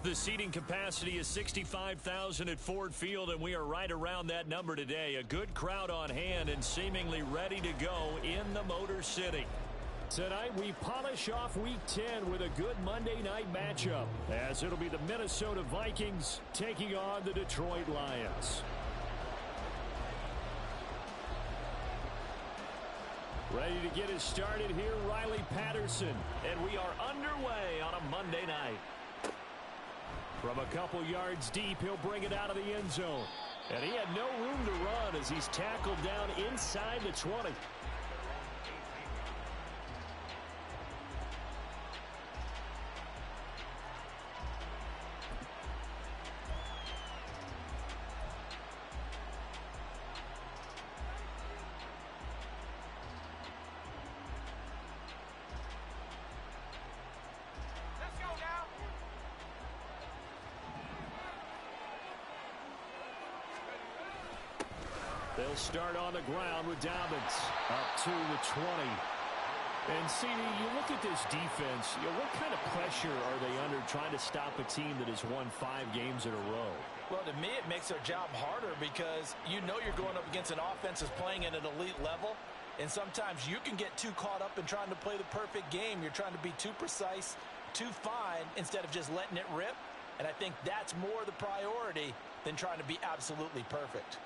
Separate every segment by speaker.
Speaker 1: The seating capacity is 65,000 at Ford Field, and we are right around that number today. A good crowd on hand and seemingly ready to go in the Motor City.
Speaker 2: Tonight we polish off Week 10 with a good Monday night matchup, as it'll be the Minnesota Vikings taking on the Detroit Lions. Ready to get us started here, Riley Patterson.
Speaker 1: And we are underway on a Monday night.
Speaker 2: From a couple yards deep, he'll bring it out of the end zone. And he had no room to run as he's tackled down inside the 20. They'll start on the ground with Dobbins up to the 20. And, CD, you look at this defense, what kind of pressure are they under trying to stop a team that has won 5 games in a row?
Speaker 3: Well, to me, it makes their job harder because you know you're going up against an offense that's playing at an elite level. And sometimes you can get too caught up in trying to play the perfect game. You're trying to be too precise, too fine, instead of just letting it rip. And I think that's more the priority than trying to be absolutely perfect.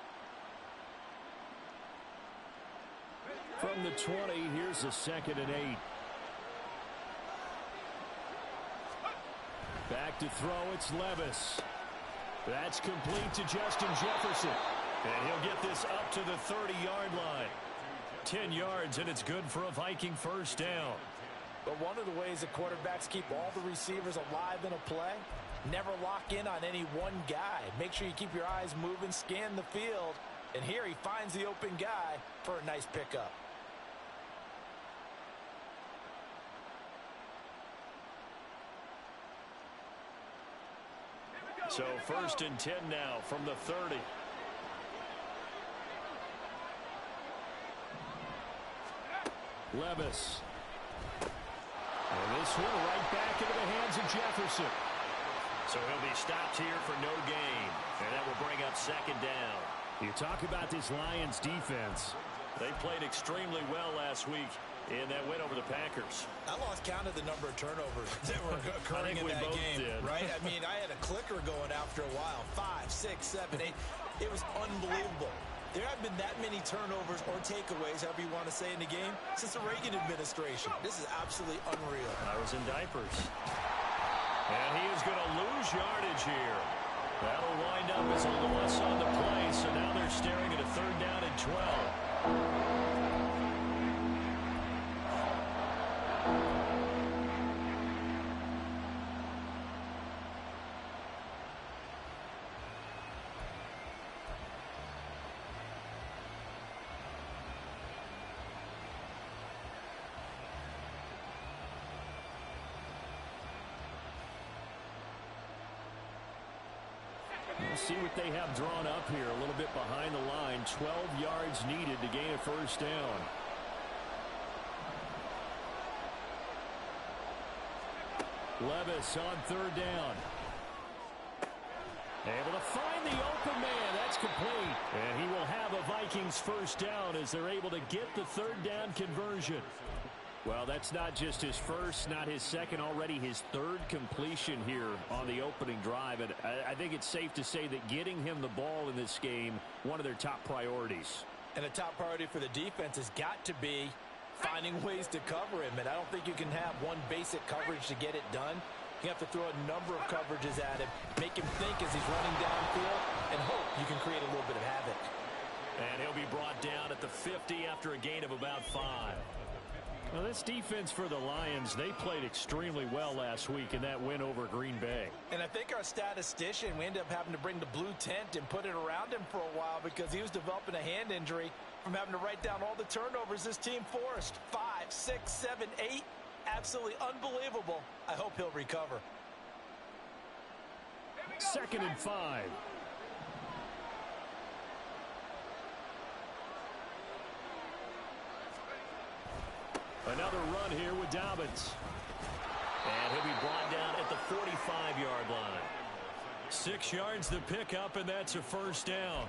Speaker 2: From the 20, here's a 2nd and 8. Back to throw, it's Levis. That's complete to Justin Jefferson.
Speaker 1: And he'll get this up to the 30-yard line. 10 yards, and it's good for a Viking first down.
Speaker 3: But one of the ways that quarterbacks keep all the receivers alive in a play, never lock in on any one guy. Make sure you keep your eyes moving, scan the field. And here he finds the open guy for a nice pickup.
Speaker 1: So 1st and 10 now from the 30.
Speaker 2: Levis. And this one right back into the hands of Jefferson.
Speaker 1: So he'll be stopped here for no gain. And that will bring up 2nd down.
Speaker 2: You talk about this Lions defense.
Speaker 1: They played extremely well last week in that win over the Packers.
Speaker 3: I lost count of the number of turnovers that were occurring in that game, right? I mean, I had a clicker going after a while. 5, 6, 7, 8. It was unbelievable. There have been that many turnovers or takeaways, however you want to say, in the game since the Reagan administration. This is absolutely unreal.
Speaker 1: I was in diapers. And he is going to lose yardage here. That'll wind up as a loss on the play, so now they're staring at a 3rd down and 12.
Speaker 2: We'll see what they have drawn up here. A little bit behind the line. 12 yards needed to gain a first down. Levis on 3rd down. Able to find the open man. That's complete. And he will have a Vikings first down as they're able to get the 3rd down conversion. Well, that's not just his first, not his second, already his 3rd completion here on the opening drive. And I think it's safe to say that getting him the ball in this game, one of their top priorities.
Speaker 3: And a top priority for the defense has got to be finding ways to cover him. And I don't think you can have one basic coverage to get it done. You have to throw a number of coverages at him, make him think as he's running downfield, and hope you can create a little bit of havoc.
Speaker 1: And he'll be brought down at the 50 after a gain of about 5.
Speaker 2: Well, this defense for the Lions, they played extremely well last week in that win over Green Bay.
Speaker 3: And I think our statistician, we ended up having to bring the blue tent and put it around him for a while because he was developing a hand injury from having to write down all the turnovers this team forced. 5, 6, 7, 8. Absolutely unbelievable. I hope he'll recover.
Speaker 2: 2nd and 5. Another run here with Dobbins.
Speaker 1: And he'll be brought down at the 45-yard line. 6 yards to pick up, and that's a first down.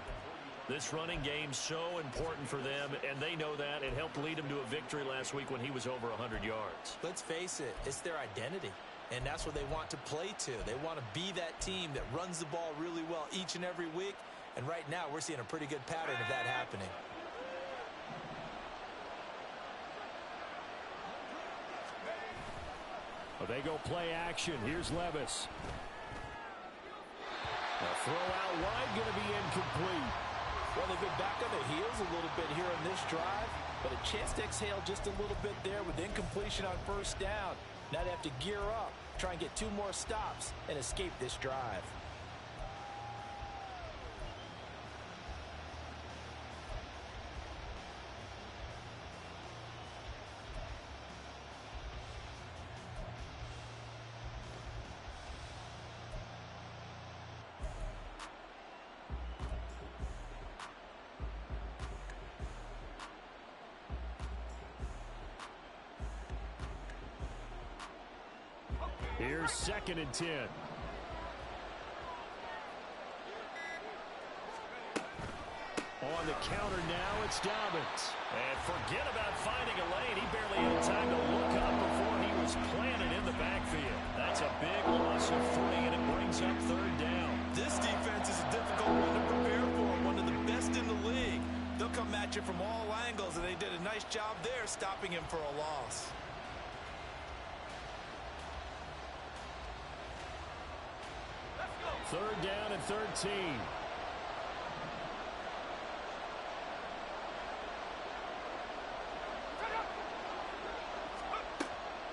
Speaker 1: This running game so important for them, and they know that. It helped lead them to a victory last week when he was over 100 yards.
Speaker 3: Let's face it, it's their identity, and that's what they want to play to. They want to be that team that runs the ball really well each and every week, and right now we're seeing a pretty good pattern of that happening.
Speaker 2: Well, they go play action. Here's Levis. A throw out wide, going to be incomplete.
Speaker 3: Well, they've been back on their heels a little bit here in this drive, but a chance to exhale just a little bit there with incompletion on first down. Now they have to gear up, try and get 2 more stops, and escape this drive.
Speaker 2: Here's 2nd and 10. On the counter now, it's Dobbins.
Speaker 1: And forget about finding a lane. He barely had time to look up before he was planted in the backfield. That's a big loss of footing, and it brings up 3rd down.
Speaker 3: This defense is a difficult one to prepare for, one of the best in the league. They'll come at you from all angles, and they did a nice job there stopping him for a loss.
Speaker 2: Third down and 13.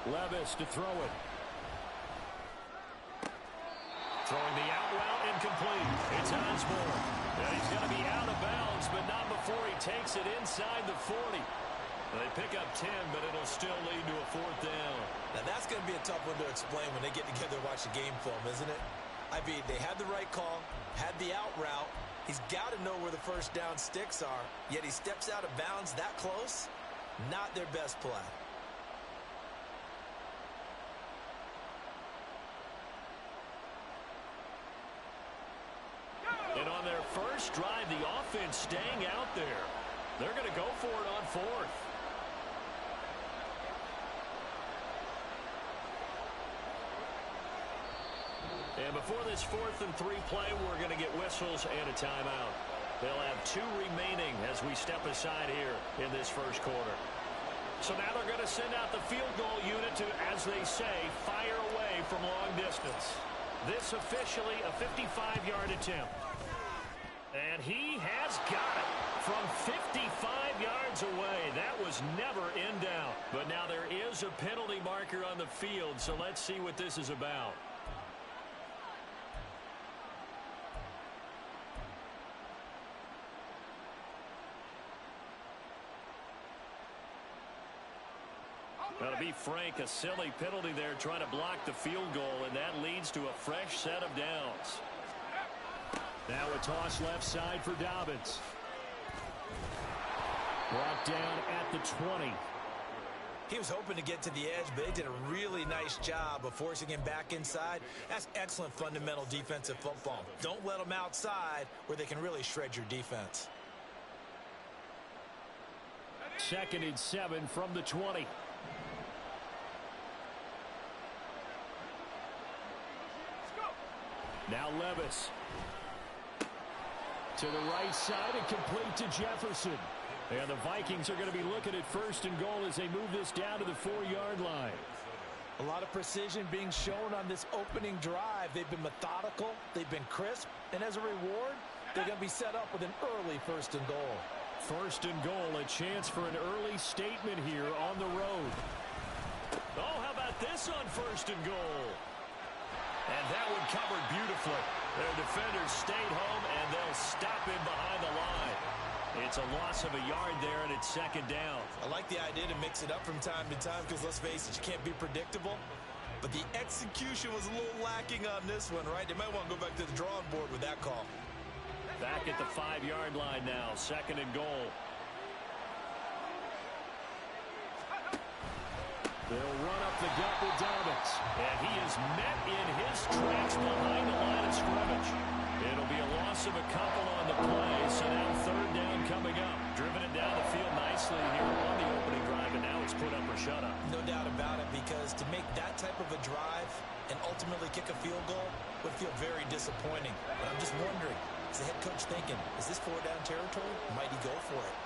Speaker 2: Levis to throw it.
Speaker 1: Throwing the out route, incomplete. It's Osborne. And he's going to be out of bounds, but not before he takes it inside the 40. They pick up 10, but it'll still lead to a 4th down.
Speaker 3: Now that's going to be a tough one to explain when they get together and watch the game film, isn't it? I mean, they had the right call, had the out route. He's got to know where the first down sticks are, yet he steps out of bounds that close. Not their best play.
Speaker 1: And on their first drive, the offense staying out there. They're going to go for it on 4th. And before this 4th and 3 play, we're going to get whistles and a timeout. They'll have 2 remaining as we step aside here in this first quarter. So now they're going to send out the field goal unit to, as they say, fire away from long distance. This officially a 55-yard attempt. And he has got it from 55 yards away. That was never in doubt. But now there is a penalty marker on the field, so let's see what this is about. Now, to be frank, a silly penalty there trying to block the field goal, and that leads to a fresh set of downs.
Speaker 2: Now a toss left side for Dobbins. Brought down at the 20.
Speaker 3: He was hoping to get to the edge, but they did a really nice job of forcing him back inside. That's excellent fundamental defensive football. Don't let them outside where they can really shred your defense.
Speaker 2: 2nd and 7 from the 20. Now Levis. To the right side and complete to Jefferson. And the Vikings are going to be looking at 1st and goal as they move this down to the 4-yard line.
Speaker 3: A lot of precision being shown on this opening drive. They've been methodical, they've been crisp, and as a reward, they're going to be set up with an early 1st and goal.
Speaker 2: 1st and goal, a chance for an early statement here on the road.
Speaker 1: Oh, how about this on 1st and goal? And that one covered beautifully. Their defenders stayed home, and they'll stop him behind the line. It's a loss of a yard there, and it's 2nd down.
Speaker 3: I like the idea to mix it up from time to time because, let's face it, you can't be predictable. But the execution was a little lacking on this one, right? They might want to go back to the drawing board with that call.
Speaker 1: Back at the 5-yard line now, 2nd and goal.
Speaker 2: They'll run up the gut with Dobbins.
Speaker 1: And he is met in his tracks behind the line of scrimmage.
Speaker 2: of a couple on the play, so now third down coming up. Driven it down the field nicely here on the opening drive, and now it's put up or shut up.
Speaker 3: No doubt about it, because to make that type of a drive and ultimately kick a field goal would feel very disappointing. But I'm just wondering, is the head coach thinking, is this four-down territory? Might he go for it?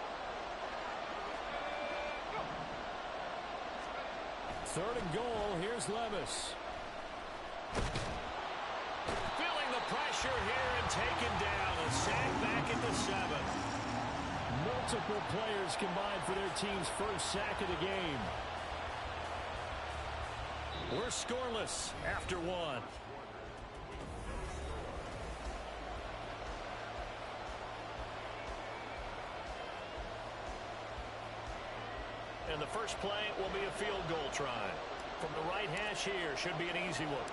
Speaker 2: Third and goal, here's Levis.
Speaker 1: Feeling the pressure here and taken down. A sack back at the 7.
Speaker 2: Multiple players combined for their team's first sack of the game. We're scoreless after 1.
Speaker 1: And the first play will be a field goal try. From the right hash here, should be an easy one.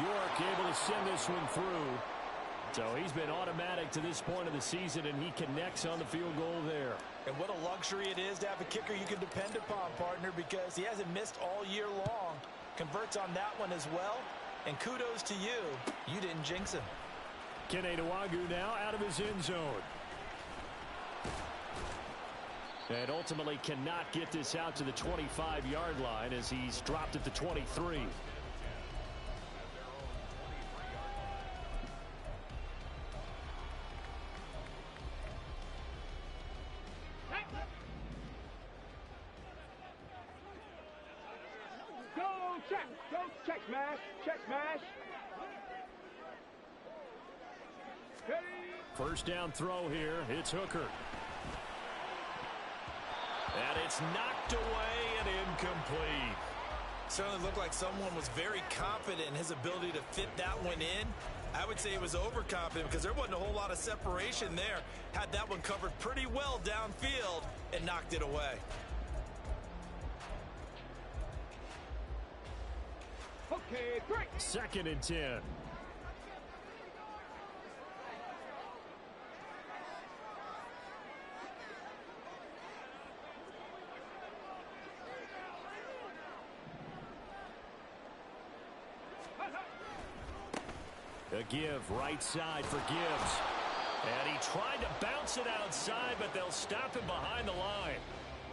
Speaker 2: York able to send this one through. So he's been automatic to this point of the season, and he connects on the field goal there.
Speaker 3: And what a luxury it is to have a kicker you can depend upon, partner, because he hasn't missed all year long. Converts on that one as well. And kudos to you. You didn't jinx him.
Speaker 2: Kene Nwangwu now out of his end zone. And ultimately cannot get this out to the 25-yard line as he's dropped at the 23.
Speaker 4: Go check smash, check smash.
Speaker 2: First down throw here. It's Hooker.
Speaker 1: And it's knocked away and incomplete.
Speaker 3: Certainly looked like someone was very confident in his ability to fit that one in. I would say he was overconfident because there wasn't a whole lot of separation there. Had that one covered pretty well downfield and knocked it away.
Speaker 4: Okay, great.
Speaker 2: 2nd and 10. A give right side for Gibbs.
Speaker 1: And he tried to bounce it outside, but they'll stop him behind the line.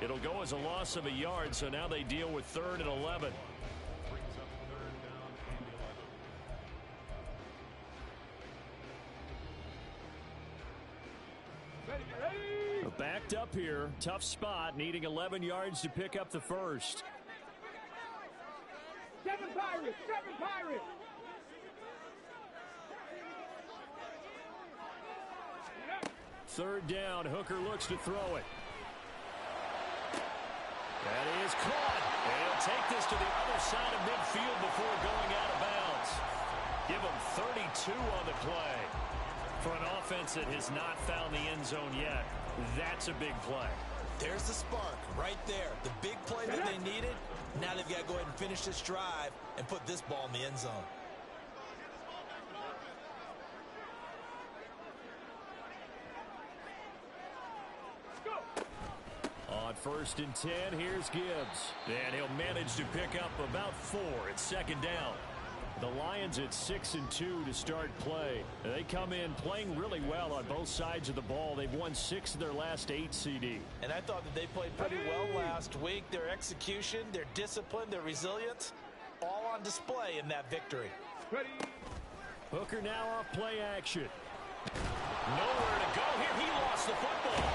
Speaker 1: It'll go as a loss of a yard, so now they deal with 3rd and 11.
Speaker 2: Backed up here. Tough spot, needing 11 yards to pick up the first.
Speaker 4: 7 Pirates! 7 Pirates!
Speaker 2: Third down, Hooker looks to throw it.
Speaker 1: That is caught. And he'll take this to the other side of midfield before going out of bounds. Give him 32 on the play. For an offense that has not found the end zone yet, that's a big play.
Speaker 3: There's the spark right there. The big play that they needed. Now they've got to go ahead and finish this drive and put this ball in the end zone.
Speaker 2: On 1st and 10, here's Gibbs.
Speaker 1: And he'll manage to pick up about 4 at 2nd down.
Speaker 2: The Lions at 6-2 to start play. They come in playing really well on both sides of the ball. They've won 6 of their last 8 CD.
Speaker 3: And I thought that they played pretty well last week. Their execution, their discipline, their resilience, all on display in that victory.
Speaker 4: Ready.
Speaker 2: Hooker now off play action.
Speaker 1: Nowhere to go here. He lost the football.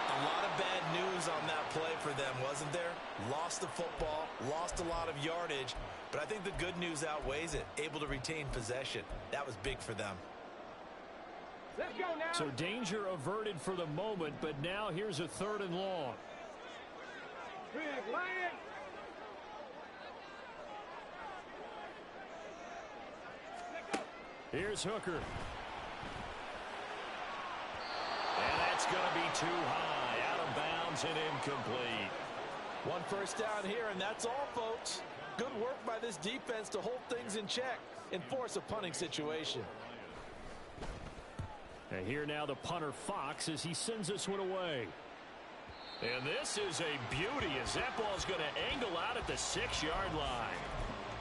Speaker 3: A lot of bad news on that play for them, wasn't there? Lost the football, lost a lot of yardage, but I think the good news outweighs it. Able to retain possession. That was big for them.
Speaker 4: Let's go now.
Speaker 2: So danger averted for the moment, but now here's a 3rd and long.
Speaker 4: Big Lion.
Speaker 2: Here's Hooker.
Speaker 1: And that's going to be too high. Out of bounds and incomplete.
Speaker 3: 1 first down here, and that's all, folks. Good work by this defense to hold things in check and force a punting situation.
Speaker 2: And here now the punter Fox as he sends this one away.
Speaker 1: And this is a beauty as that ball's going to angle out at the 6-yard line.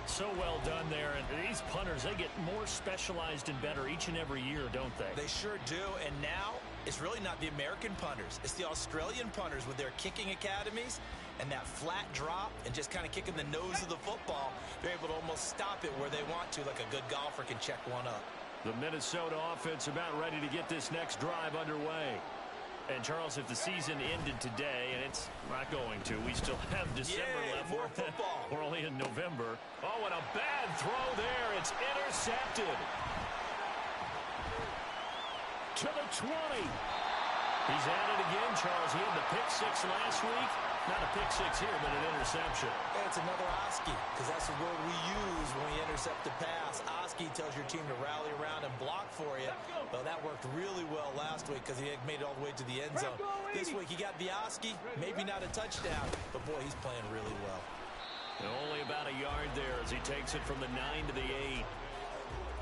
Speaker 1: So well done there. And these punters, they get more specialized and better each and every year, don't they?
Speaker 3: They sure do. And now it's really not the American punters. It's the Australian punters with their kicking academies and that flat drop and just kind of kicking the nose of the football. They're able to almost stop it where they want to, like a good golfer can check one up.
Speaker 2: The Minnesota offense about ready to get this next drive underway.
Speaker 1: And, Charles, if the season ended today, and it's not going to, we still have December left.
Speaker 3: More football.
Speaker 1: We're only in November. Oh, and a bad throw there. It's intercepted.
Speaker 2: To the 20.
Speaker 1: He's at it again, Charles. He had the pick six last week. Not a pick six here, but an interception.
Speaker 3: Hey, it's another Oski, because that's the word we use when we intercept the pass. Oski tells your team to rally around and block for you. Well, that worked really well last week because he had made it all the way to the end zone. This week he got the Oski, maybe not a touchdown, but boy, he's playing really well.
Speaker 1: And only about a yard there as he takes it from the 9 to the 8.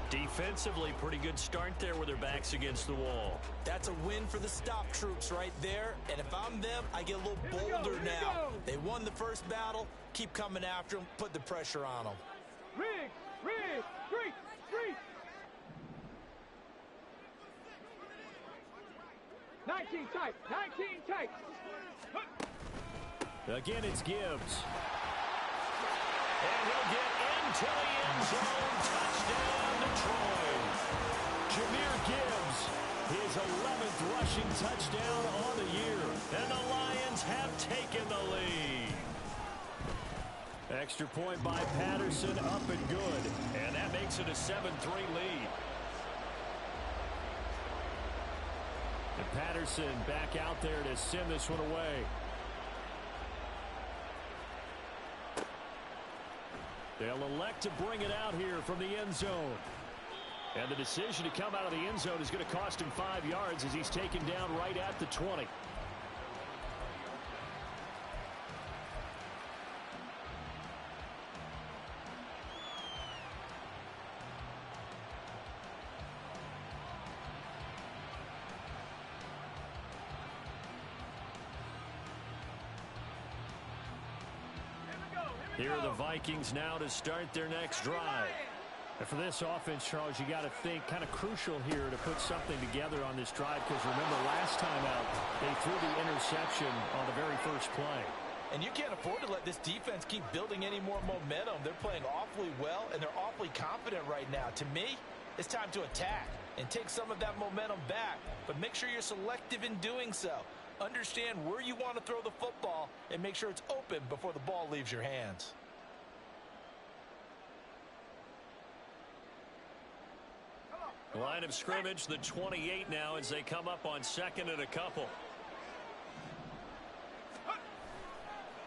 Speaker 1: Defensively, pretty good start there with their backs against the wall.
Speaker 3: That's a win for the stop troops right there. And if I'm them, I get a little bolder now. They won the first battle. Keep coming after them. Put the pressure on them.
Speaker 4: Rig, street. 19 tight.
Speaker 2: Again, it's Gibbs.
Speaker 1: And he'll get into the end zone. Touchdown, Detroit.
Speaker 2: Jahmyr Gibbs, his 11th rushing touchdown on the year.
Speaker 1: And the Lions have taken the lead.
Speaker 2: Extra point by Patterson, up and good.
Speaker 1: And that makes it a 7-3 lead.
Speaker 2: And Patterson back out there to send this one away. They'll elect to bring it out here from the end zone. And the decision to come out of the end zone is going to cost him 5 yards as he's taken down right at the 20.
Speaker 1: Here are the Vikings now to start their next drive.
Speaker 2: And for this offense, Charles, you got to think kind of crucial here to put something together on this drive, because remember last time out they threw the interception on the very first play.
Speaker 3: And you can't afford to let this defense keep building any more momentum. They're playing awfully well, and they're awfully confident right now. To me, it's time to attack and take some of that momentum back, but make sure you're selective in doing so. Understand where you want to throw the football and make sure it's open before the ball leaves your hands.
Speaker 1: Line of scrimmage, the 28 now as they come up on second and a couple.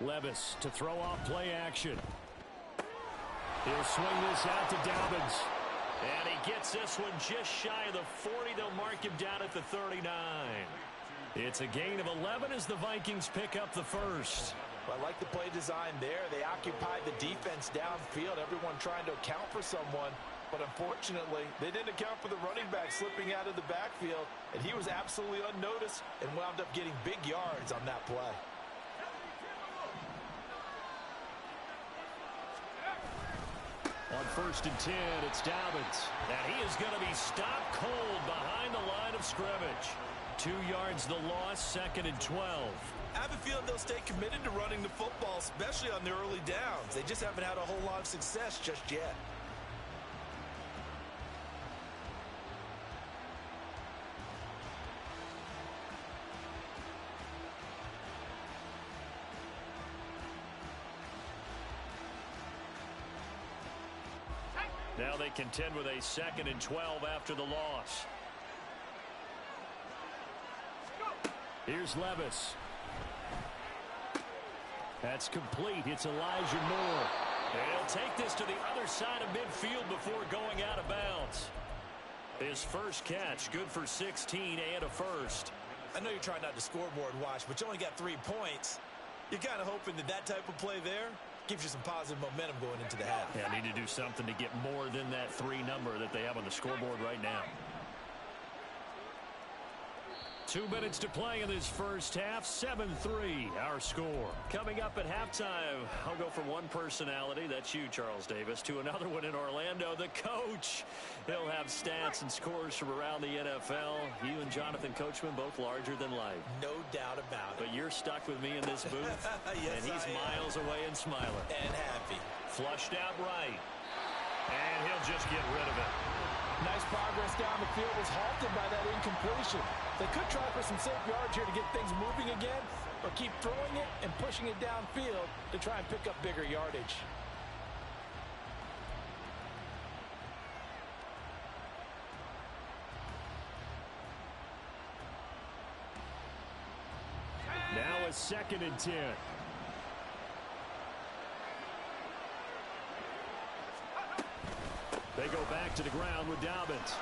Speaker 2: Levis to throw off play action. He'll swing this out to Dobbins.
Speaker 1: And he gets this one just shy of the 40. They'll mark him down at the 39. It's a gain of 11 as the Vikings pick up the first.
Speaker 3: Well, I like the play design there. They occupied the defense downfield, everyone trying to account for someone. But unfortunately, they didn't account for the running back slipping out of the backfield, and he was absolutely unnoticed and wound up getting big yards on that play.
Speaker 2: On 1st and 10, it's Dobbins.
Speaker 1: And he is going to be stopped cold behind the line of scrimmage. 2 yards the loss, 2nd and 12.
Speaker 3: I have a feeling they'll stay committed to running the football, especially on the early downs. They just haven't had a whole lot of success just yet.
Speaker 1: Now they contend with a 2nd and 12 after the loss.
Speaker 2: Here's Levis. That's complete. It's Elijah Moore.
Speaker 1: And he'll take this to the other side of midfield before going out of bounds. His first catch, good for 16 and a first.
Speaker 3: I know you're trying not to scoreboard watch, but you only got 3 points. You're kind of hoping that that type of play there gives you some positive momentum going into the half.
Speaker 1: Yeah, need to do something to get more than that 3 number that they have on the scoreboard right now.
Speaker 2: 2 minutes to play in this first half. 7-3, our score.
Speaker 1: Coming up at halftime, I'll go from one personality, that's you, Charles Davis, to another one in Orlando, the coach. He'll have stats and scores from around the NFL. You and Jonathan Coachman both larger than life.
Speaker 3: No doubt about it.
Speaker 1: But you're stuck with me in this booth,
Speaker 3: yes,
Speaker 1: and he's miles away and smiling.
Speaker 3: And happy.
Speaker 1: Flushed out right. And he'll just get rid of it.
Speaker 3: Nice progress down the field was halted by that incompletion. They could try for some safe yards here to get things moving again, or keep throwing it and pushing it downfield to try and pick up bigger yardage.
Speaker 2: Now a 2nd and 10. They go back to the ground with Dobbins.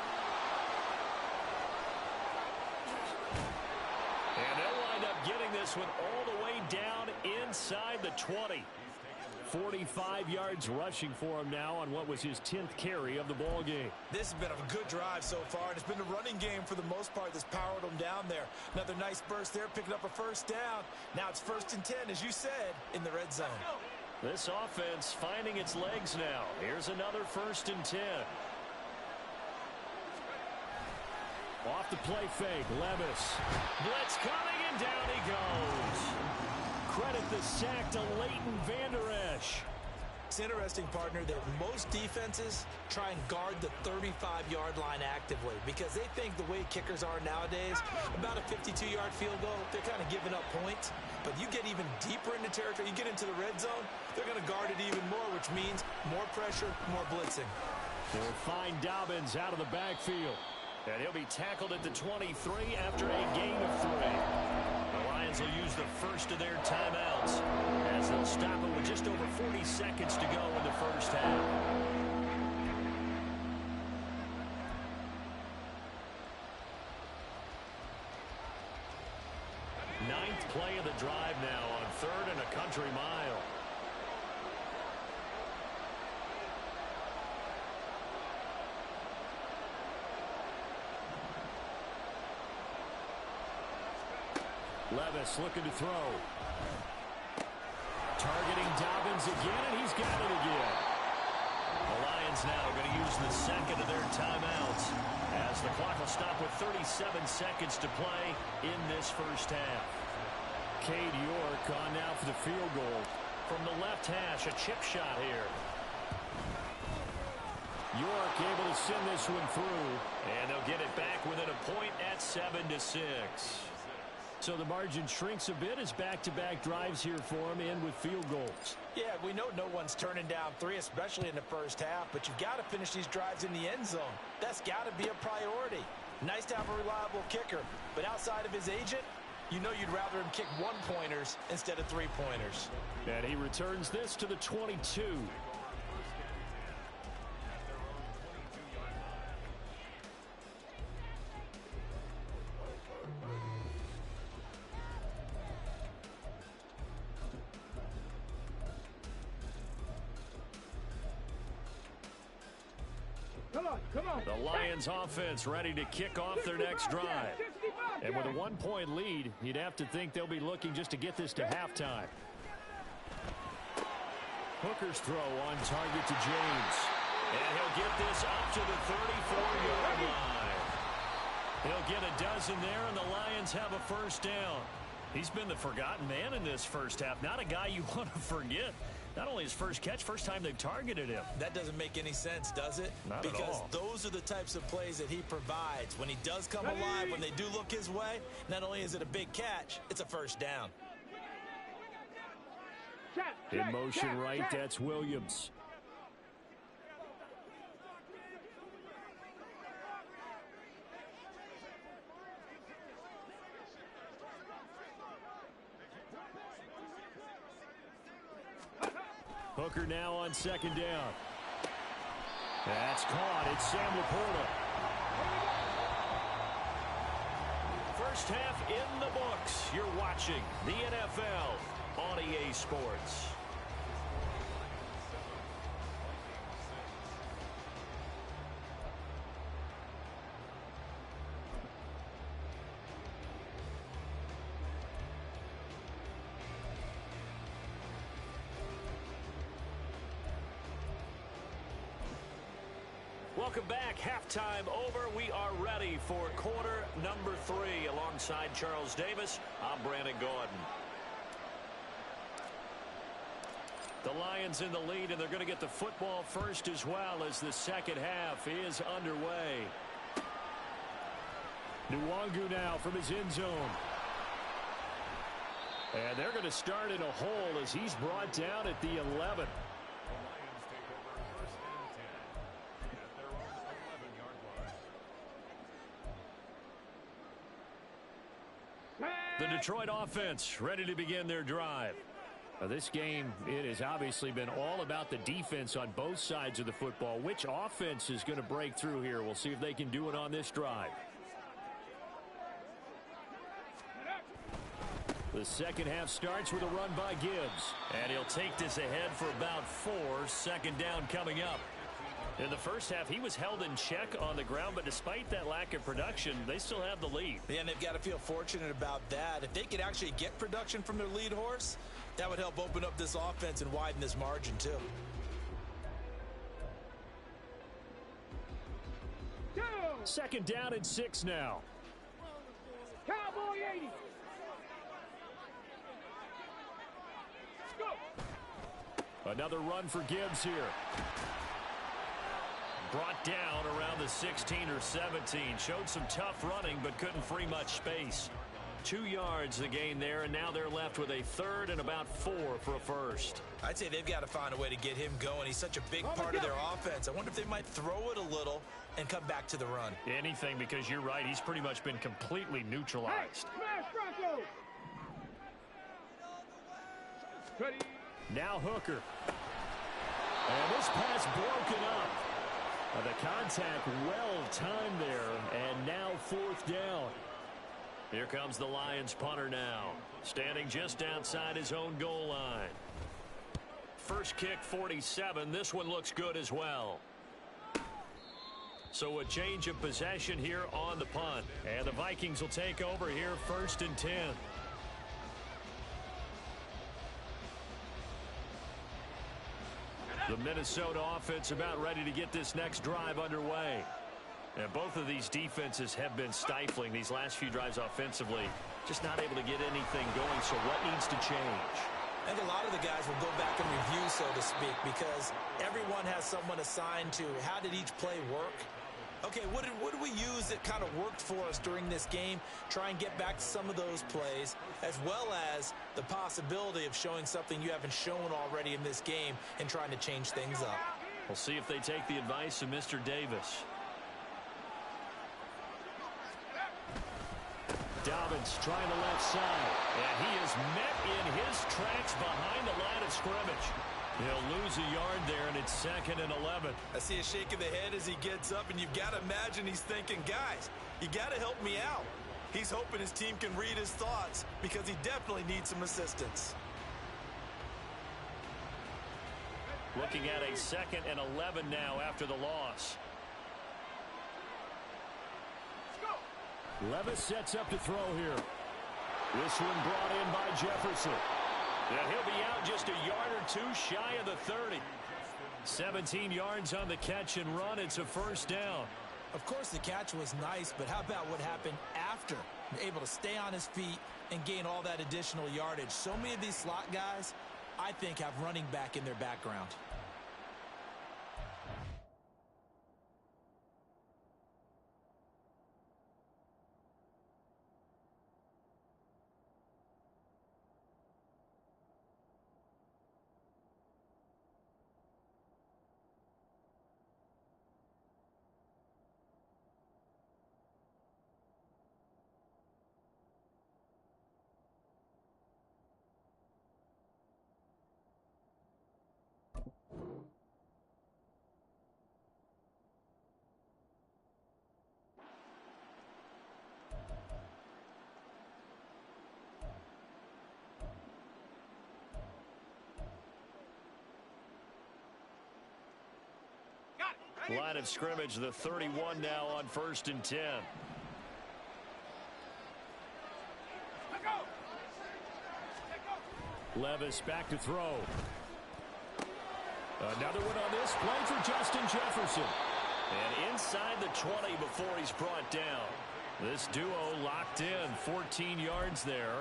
Speaker 1: And they'll wind up getting this one all the way down inside the 20.
Speaker 2: 45 yards rushing for him now on what was his 10th carry of the ball game.
Speaker 3: This has been a good drive so far, and it's been a running game for the most part that's powered them down there. Another nice burst there, picking up a first down. Now it's 1st and 10, as you said, in the red zone.
Speaker 1: This offense finding its legs now. Here's another 1st and 10.
Speaker 2: Off the play fake, Levis.
Speaker 1: Blitz coming, and down he goes.
Speaker 2: Credit the sack to Leighton Vander Esch.
Speaker 3: It's interesting, partner, that most defenses try and guard the 35-yard line actively because they think the way kickers are nowadays, about a 52-yard field goal, they're kind of giving up points. But you get even deeper into territory, you get into the red zone, they're going to guard it even more, which means more pressure, more blitzing.
Speaker 2: They'll find Dobbins out of the backfield.
Speaker 1: And he'll be tackled at the 23 after a gain of 3. The Lions will use the first of their timeouts as they'll stop it with just over 40 seconds to go in the first half. 9th play of the drive now on 3rd and a country mile.
Speaker 2: Levis looking to throw. Targeting Dobbins again, and he's got it again.
Speaker 1: The Lions now going to use the 2nd of their timeouts as the clock will stop with 37 seconds to play in this first half.
Speaker 2: Cade York on now for the field goal.
Speaker 1: From the left hash, a chip shot here.
Speaker 2: York able to send this one through.
Speaker 1: And they'll get it back within a point at 7-6.
Speaker 2: So the margin shrinks a bit as back-to-back drives here for him and with field goals.
Speaker 3: Yeah, we know no one's turning down 3, especially in the first half, but you've got to finish these drives in the end zone. That's got to be a priority. Nice to have a reliable kicker, but outside of his agent, you know you'd rather him kick 1-pointers instead of 3-pointers.
Speaker 2: And he returns this to the 22.
Speaker 4: Come on.
Speaker 1: The Lions offense ready to kick off their next drive.
Speaker 2: And with a 1-point lead, you'd have to think they'll be looking just to get this to halftime. Hooker's throw on target to James.
Speaker 1: And he'll get this up to the 34-yard line. He'll get a dozen there, and the Lions have a first down. He's been the forgotten man in this first half. Not a guy you want to forget. Not only his first catch, first time they've targeted him.
Speaker 3: That doesn't make any sense, does it?
Speaker 1: Not
Speaker 3: because
Speaker 1: at all.
Speaker 3: Those are the types of plays that he provides. When he does come alive, when they do look his way, not only is it a big catch, it's a first down.
Speaker 2: In motion right, that's Williams. Hooker now on 2nd down. That's caught. It's Sam Laporta.
Speaker 1: First half in the books. You're watching the NFL on EA Sports. Welcome back. Halftime over. We are ready for quarter number 3. Alongside Charles Davis, I'm Brandon Gaudin. The Lions in the lead, and they're going to get the football first as well as the second half is underway. Nwangu now from his end zone. And they're going to start in a hole as he's brought down at the 11. The Detroit offense ready to begin their drive. Now this game, it has obviously been all about the defense on both sides of the football. Which offense is going to break through here? We'll see if they can do it on this drive. The second half starts with a run by Gibbs. And he'll take this ahead for about 4. Second down coming up. In the first half, he was held in check on the ground, but despite that lack of production, they still have the lead.
Speaker 3: Yeah, and they've got to feel fortunate about that. If they could actually get production from their lead horse, that would help open up this offense and widen this margin, too.
Speaker 2: Second down and 6 now.
Speaker 4: Cowboy 80. Go.
Speaker 2: Another run for Gibbs here.
Speaker 1: Brought down around the 16 or 17. Showed some tough running, but couldn't free much space. 2 yards the gain there, and now they're left with a third and about 4 for a first.
Speaker 3: I'd say they've got to find a way to get him going. He's such a big part of their offense. I wonder if they might throw it a little and come back to the run.
Speaker 2: Anything, because you're right. He's pretty much been completely neutralized.
Speaker 4: Ready.
Speaker 2: Now Hooker. And this pass broken up. The contact well timed there, and now 4th down.
Speaker 1: Here comes the Lions punter now, standing just outside his own goal line. First kick 47. This one looks good as well. So a change of possession here on the punt.
Speaker 2: And the Vikings will take over here 1st and 10.
Speaker 1: The Minnesota offense about ready to get this next drive underway. And both of these defenses have been stifling these last few drives offensively. Just not able to get anything going, so what needs to change?
Speaker 3: I think a lot of the guys will go back and review, so to speak, because everyone has someone assigned to how did each play work. Okay, what did we use that kind of worked for us during this game? Try and get back to some of those plays, as well as the possibility of showing something you haven't shown already in this game and trying to change things up.
Speaker 1: We'll see if they take the advice of Mr. Davis.
Speaker 2: Dobbins trying the left side.
Speaker 1: And he is met in his tracks behind the line of scrimmage. He'll lose a yard there, and it's 2nd and 11.
Speaker 3: I see a shake of the head as he gets up, and you've got to imagine he's thinking, guys, you got to help me out. He's hoping his team can read his thoughts because he definitely needs some assistance.
Speaker 1: Looking at a 2nd and 11 now after the loss.
Speaker 2: Levis sets up to throw here. This one brought in by Jefferson.
Speaker 1: And he'll be out just a yard or 2 shy of the 30.
Speaker 2: 17 yards on the catch and run. It's a 1st down.
Speaker 3: Of course, the catch was nice, but how about what happened after? Able to stay on his feet and gain all that additional yardage. So many of these slot guys, I think, have running back in their background.
Speaker 1: Line of scrimmage, the 31 now on 1st and 10.
Speaker 2: Levis back to throw. Another one on this play for Justin Jefferson. And inside the 20 before he's brought down. This duo locked in, 14 yards there,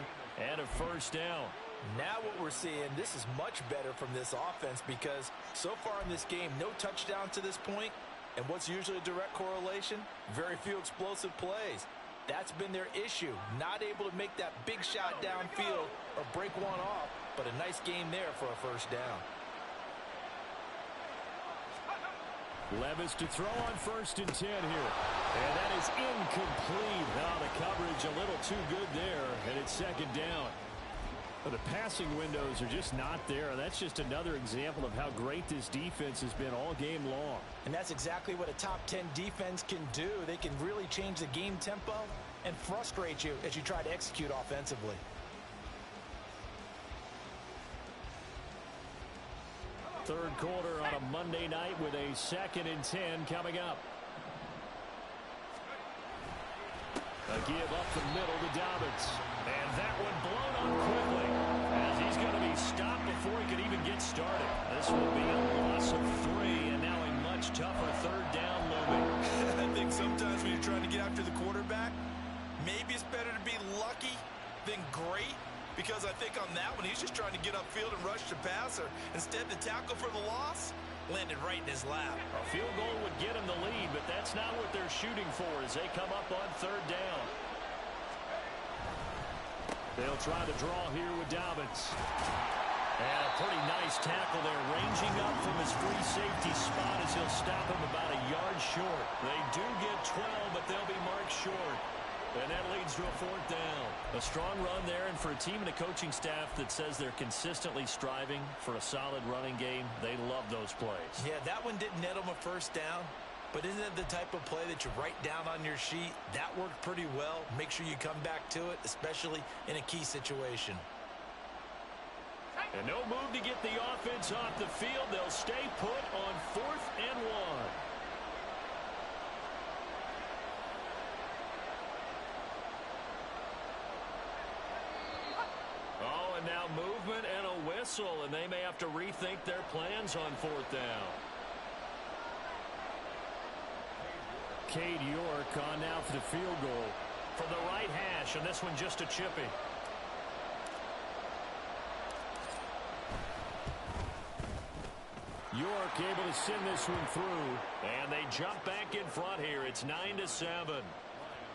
Speaker 2: and a first down.
Speaker 3: Now what we're seeing, this is much better from this offense because so far in this game, no touchdown to this point. And what's usually a direct correlation? Very few explosive plays. That's been their issue. Not able to make that big shot downfield or break one off, but a nice game there for a first down.
Speaker 2: Levis to throw on 1st and 10 here. And that is incomplete. Now the coverage a little too good there, and it's 2nd down. But the passing windows are just not there. That's just another example of how great this defense has been all game long.
Speaker 3: And that's exactly what a top 10 defense can do. They can really change the game tempo and frustrate you as you try to execute offensively.
Speaker 2: Third quarter on a Monday night with a 2nd and 10 coming up. A give up the middle to Dobbins. And that one blown up quickly as he's going to be stopped before he can even get started. This will be a loss of 3 and now a much tougher 3rd down looming.
Speaker 5: I think sometimes when you're trying to get after the quarterback, maybe it's better to be lucky than great. Because I think on that one, he's just trying to get upfield and rush the passer. Instead, the tackle for the loss landed right in his lap.
Speaker 2: A field goal would get him the lead, but that's not what they're shooting for as they come up on 3rd down. They'll try to draw here with Dobbins. And a pretty nice tackle there, ranging up from his free safety spot as he'll stop him about a yard short. They do get 12, but they'll be marked short. And that leads to a 4th down. A strong run there, and for a team and a coaching staff that says they're consistently striving for a solid running game, they love those plays.
Speaker 3: Yeah, that one didn't net them a first down, but isn't it the type of play that you write down on your sheet? That worked pretty well. Make sure you come back to it, especially in a key situation.
Speaker 2: And no move to get the offense off the field. They'll stay put on 4th and 1. Now movement and a whistle, and they may have to rethink their plans on 4th down. Cade York on now for the field goal from the right hash, and this one just a chippy. York able to send this one through, and they jump back in front here. It's 9-7.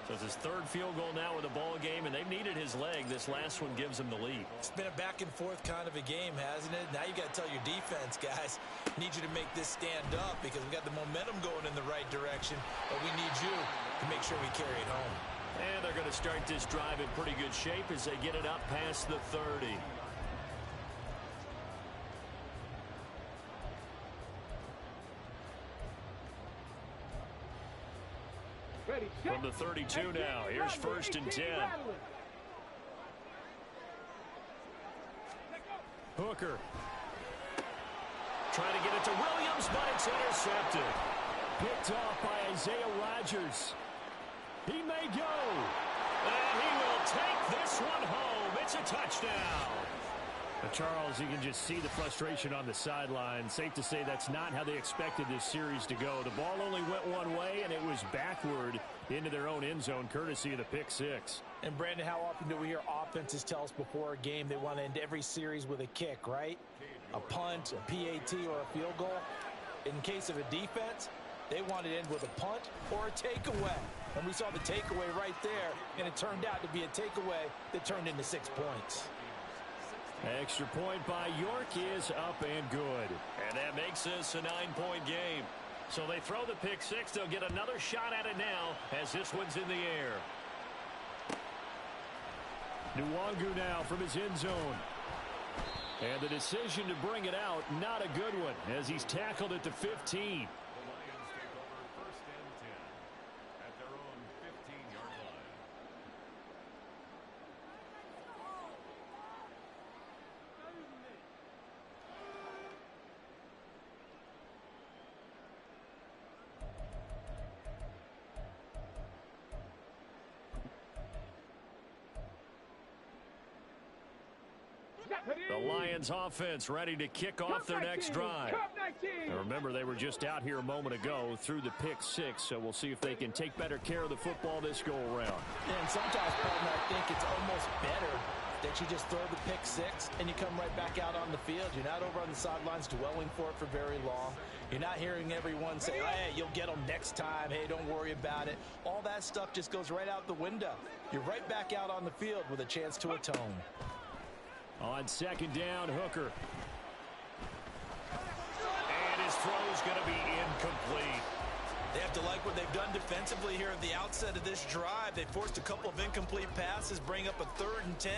Speaker 2: So it's his 3rd field goal now with the ball game, and they've needed his leg. This last one gives them the lead.
Speaker 3: It's been a back-and-forth kind of a game, hasn't it? Now you got to tell your defense, guys, need you to make this stand up because we got the momentum going in the right direction, but we need you to make sure we carry it home.
Speaker 2: And they're going to start this drive in pretty good shape as they get it up past the 30. From the 32 now, here's 1st and 10. Hooker. Trying to get it to Williams, but it's intercepted. Picked off by Isaiah Rodgers. He may go. And he will take this one home. It's a touchdown. Charles, you can just see the frustration on the sideline. Safe to say that's not how they expected this series to go. The ball only went one way, and it was backward into their own end zone, courtesy of the pick 6.
Speaker 3: And, Brandon, how often do we hear offenses tell us before a game they want to end every series with a kick, right? A punt, a PAT, or a field goal. In case of a defense, they want to end with a punt or a takeaway. And we saw the takeaway right there, and it turned out to be a takeaway that turned into 6 points.
Speaker 2: Extra point by York is up and good. And that makes this a 9-point game. So they throw the pick 6. They'll get another shot at it now as this one's in the air. Nwangu now from his end zone. And the decision to bring it out, not a good one, as he's tackled at the 15. The Lions offense ready to kick off their next drive. Now remember, they were just out here a moment ago through the pick six, so we'll see if they can take better care of the football this go-around.
Speaker 3: And sometimes, partner, I think it's almost better that you just throw the pick six and you come right back out on the field. You're not over on the sidelines dwelling for it for very long. You're not hearing everyone say, hey, you'll get them next time. Hey, don't worry about it. All that stuff just goes right out the window. You're right back out on the field with a chance to atone.
Speaker 2: On second down, Hooker.
Speaker 1: And his throw's going to be incomplete.
Speaker 5: They have to like what they've done defensively here at the outset of this drive. They forced a couple of incomplete passes, bring up a 3rd and 10.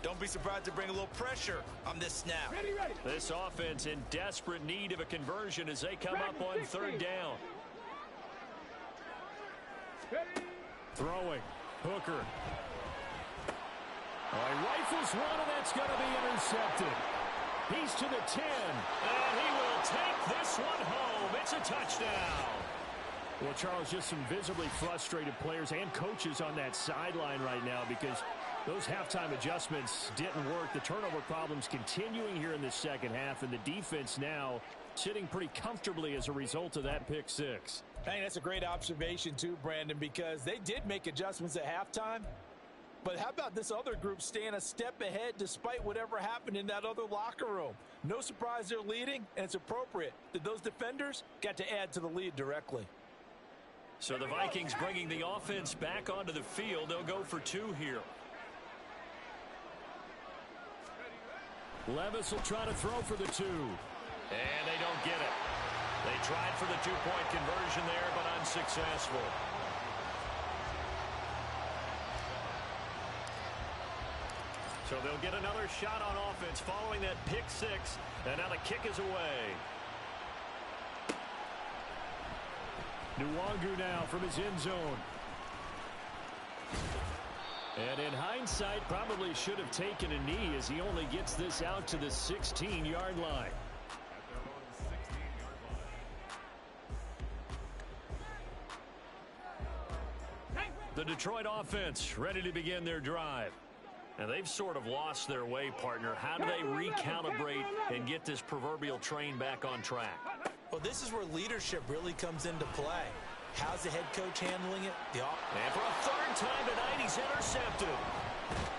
Speaker 5: Don't be surprised to bring a little pressure on this snap.
Speaker 4: Ready.
Speaker 2: This offense in desperate need of a conversion as they come up on 3rd down.
Speaker 4: Ready.
Speaker 2: Throwing. Hooker. He rifles one, and that's going to be intercepted. He's to the 10.
Speaker 1: And he will take this one home. It's a touchdown.
Speaker 2: Well, Charles, just some visibly frustrated players and coaches on that sideline right now because those halftime adjustments didn't work. The turnover problems continuing here in the second half, and the defense now sitting pretty comfortably as a result of that pick six.
Speaker 3: I think that's a great observation too, Brandon, because they did make adjustments at halftime. But how about this other group staying a step ahead despite whatever happened in that other locker room? No surprise they're leading, and it's appropriate that those defenders got to add to the lead directly.
Speaker 2: So the Vikings bringing the offense back onto the field. They'll go for 2 here. Levis will try to throw for the 2.
Speaker 1: And they don't get it. They tried for the 2-point conversion there, but unsuccessful. So they'll get another shot on offense following that pick six. And now the kick is away.
Speaker 2: Nwangu now from his end zone. And in hindsight, probably should have taken a knee as he only gets this out to the 16-yard line. The Detroit offense ready to begin their drive. And they've sort of lost their way, partner. How do they recalibrate and get this proverbial train back on track?
Speaker 3: Well, this is where leadership really comes into play. How's the head coach handling it?
Speaker 1: And for a 3rd time tonight, he's intercepted.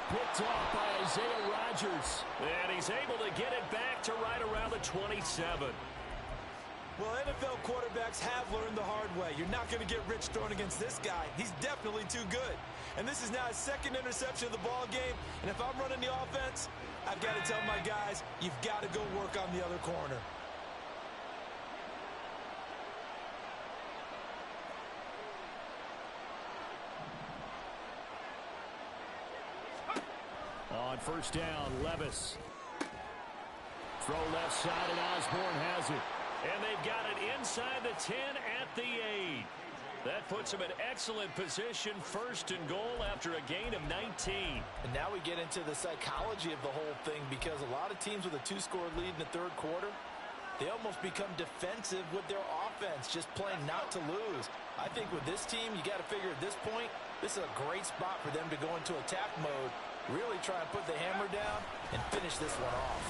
Speaker 2: Picked off by Isaiah Rodgers.
Speaker 1: And he's able to get it back to right around the 27.
Speaker 5: Well, NFL quarterbacks have learned the hard way. You're not going to get rich throwing against this guy. He's definitely too good. And this is now his 2nd interception of the ball game. And if I'm running the offense, I've got to tell my guys, you've got to go work on the other corner.
Speaker 2: On 1st down, Levis. Throw left side, and Osborne has it.
Speaker 1: And they've got it inside the 10 at the 8. That puts them in excellent position, 1st and goal after a gain of 19.
Speaker 3: And now we get into the psychology of the whole thing, because a lot of teams with a 2-score lead in the 3rd quarter, they almost become defensive with their offense, just playing not to lose. I think with this team, you got to figure at this point, this is a great spot for them to go into attack mode, really try and put the hammer down and finish this one off.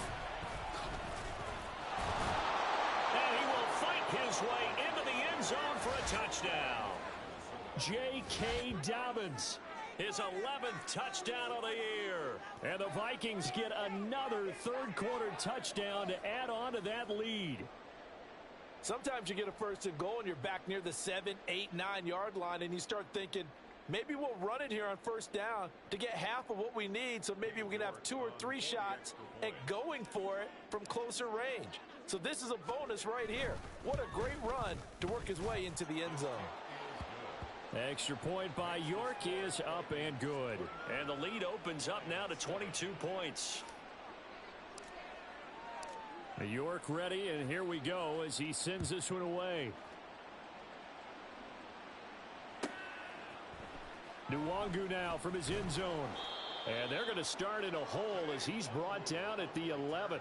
Speaker 1: And he will fight his way into the end zone for a touchdown.
Speaker 2: J.K. Dobbins,
Speaker 1: His 11th touchdown of the year.
Speaker 2: and the Vikings get another 3rd quarter touchdown to add on to that lead.
Speaker 3: Sometimes you get a 1st and goal and you're back near the 7, 8, 9-yard line, and you start thinking, maybe we'll run it here on 1st down to get half of what we need, so maybe we can have 2 or 3 shots at going for it from closer range. So this is a bonus right here. What a great run to work his way into the end zone.
Speaker 2: Extra point by York is up and good.
Speaker 1: And the lead opens up now to 22 points.
Speaker 2: York ready, and here we go as he sends this one away. Nwangu now from his end zone. And they're going to start in a hole as he's brought down at the 11.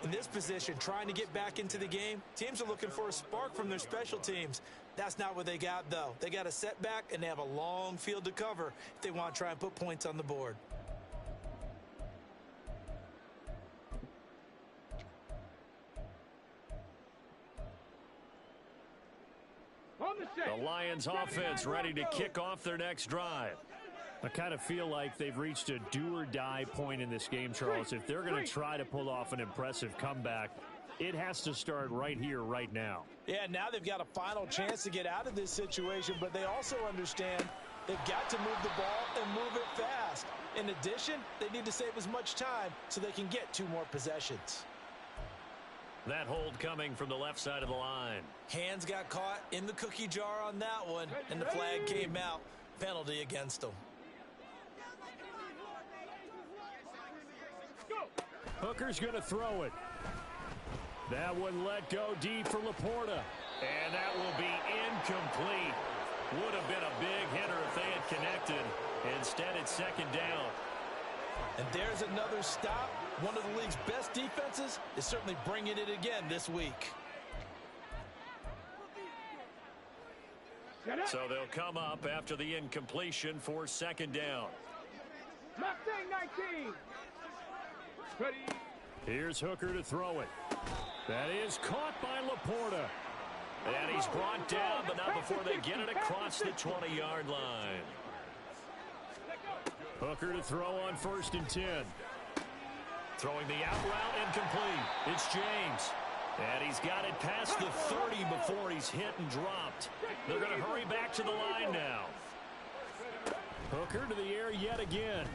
Speaker 3: In this position, trying to get back into the game, teams are looking for a spark from their special teams. That's not what they got, though. They got a setback, and they have a long field to cover if they want to try and put points on the board.
Speaker 4: On the set.
Speaker 1: The Lions offense ready to kick off their next drive.
Speaker 2: I kind of feel like they've reached a do-or-die point in this game, Charles. If they're going to try to pull off an impressive comeback, it has to start right here, right now.
Speaker 3: Yeah, now they've got a final chance to get out of this situation, but they also understand they've got to move the ball and move it fast. In addition, they need to save as much time so they can get 2 more possessions.
Speaker 1: That hold coming from the left side of the line.
Speaker 3: Hands got caught in the cookie jar on that one, and the flag came out. Penalty against them.
Speaker 2: Hooker's going to throw it. That one let go deep for Laporta.
Speaker 1: And that will be incomplete. Would have been a big hitter if they had connected. Instead, it's second down.
Speaker 3: And there's another stop. One of the league's best defenses is certainly bringing it again this week.
Speaker 1: So they'll come up after the incompletion for second down.
Speaker 4: Mustang 19. Ready.
Speaker 2: Here's Hooker to throw it. That is caught by Laporta.
Speaker 1: And he's brought down, but not before they get it across the 20-yard line.
Speaker 2: Hooker to throw on 1st and 10.
Speaker 1: Throwing the out route incomplete. It's James. And he's got it past the 30 before he's hit and dropped. They're going to hurry back to the line now.
Speaker 2: Hooker to the air yet again.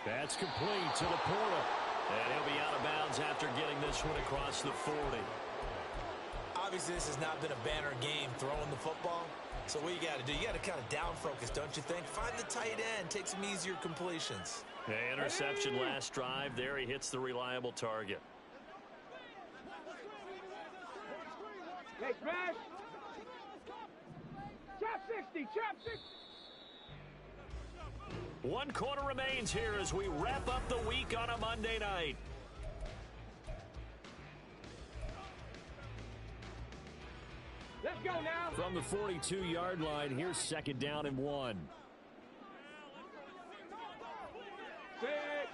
Speaker 2: That's complete to Laporta.
Speaker 1: And he'll be out of bounds after getting this one across the 40.
Speaker 3: Obviously, this has not been a banner game throwing the football. So what you got to do, you got to kind of down focus, don't you think? Find the tight end, take some easier completions.
Speaker 1: The interception last drive. There he hits the reliable target.
Speaker 4: Hey, Crash. Chop 60, chop 60.
Speaker 1: 1 quarter remains here as we wrap up the week on a Monday night.
Speaker 4: Let's go now.
Speaker 2: From the 42-yard line, here's second down and 1.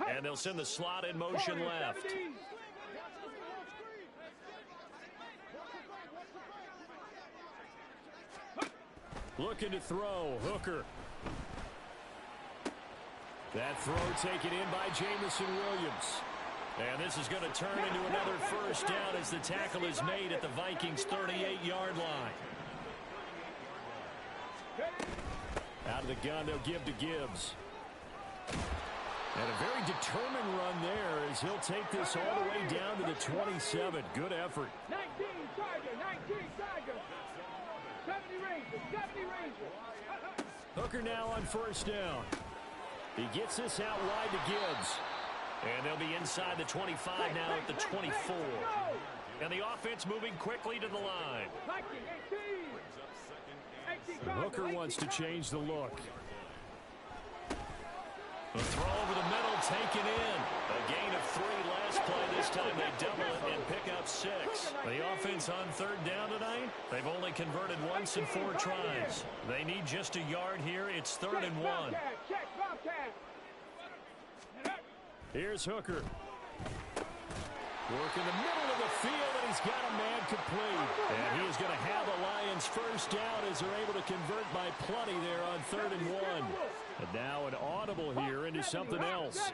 Speaker 1: And they'll send the slot in motion left.
Speaker 2: Looking to throw, Hooker. That throw taken in by Jamison Williams.
Speaker 1: And this is going to turn into another first down as the tackle is made at the Vikings' 38-yard line.
Speaker 2: Out of the gun, they'll give to Gibbs. And a very determined run there as he'll take this all the way down to the 27. Good effort.
Speaker 4: 19 Tiger, 19 Tiger. 70 Rangers, 70 Rangers.
Speaker 2: Hooker now on first down. He gets this out wide to Gibbs.
Speaker 1: And they'll be inside the 25 now at the 24. And the offense moving quickly to the line.
Speaker 2: Hooker wants to change the look.
Speaker 1: A throw over the middle taken in. A gain of 3 last play. This time they double it and pick up 6. The offense on third down tonight, they've only converted once in 4 tries. They need just a yard here. It's 3rd and 1.
Speaker 2: Here's Hooker. Work in the middle of the field, and he's got a man complete. And he is going to have the Lions first down as they're able to convert by plenty there on 3rd and 1. And now an audible here into something else.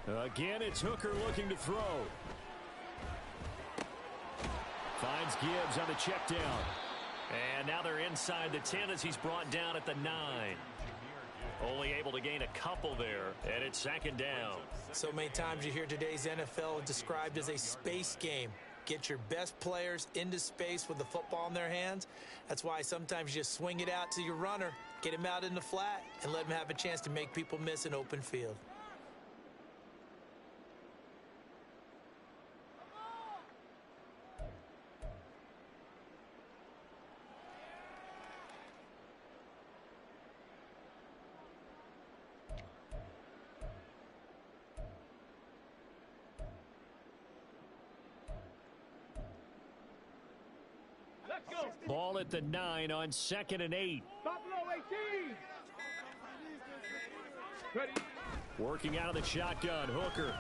Speaker 2: Again, it's Hooker looking to throw. Finds Gibbs on the check down.
Speaker 1: And now they're inside the 10 as he's brought down at the 9. Only able to gain a couple there, and it's second down.
Speaker 3: So many times you hear today's NFL described as a space game. Get your best players into space with the football in their hands. That's why sometimes you just swing it out to your runner, get him out in the flat, and let him have a chance to make people miss an open field.
Speaker 2: Ball at the 9 on 2nd and 8.
Speaker 4: Buffalo 18. Ready.
Speaker 2: Working out of the shotgun, Hooker.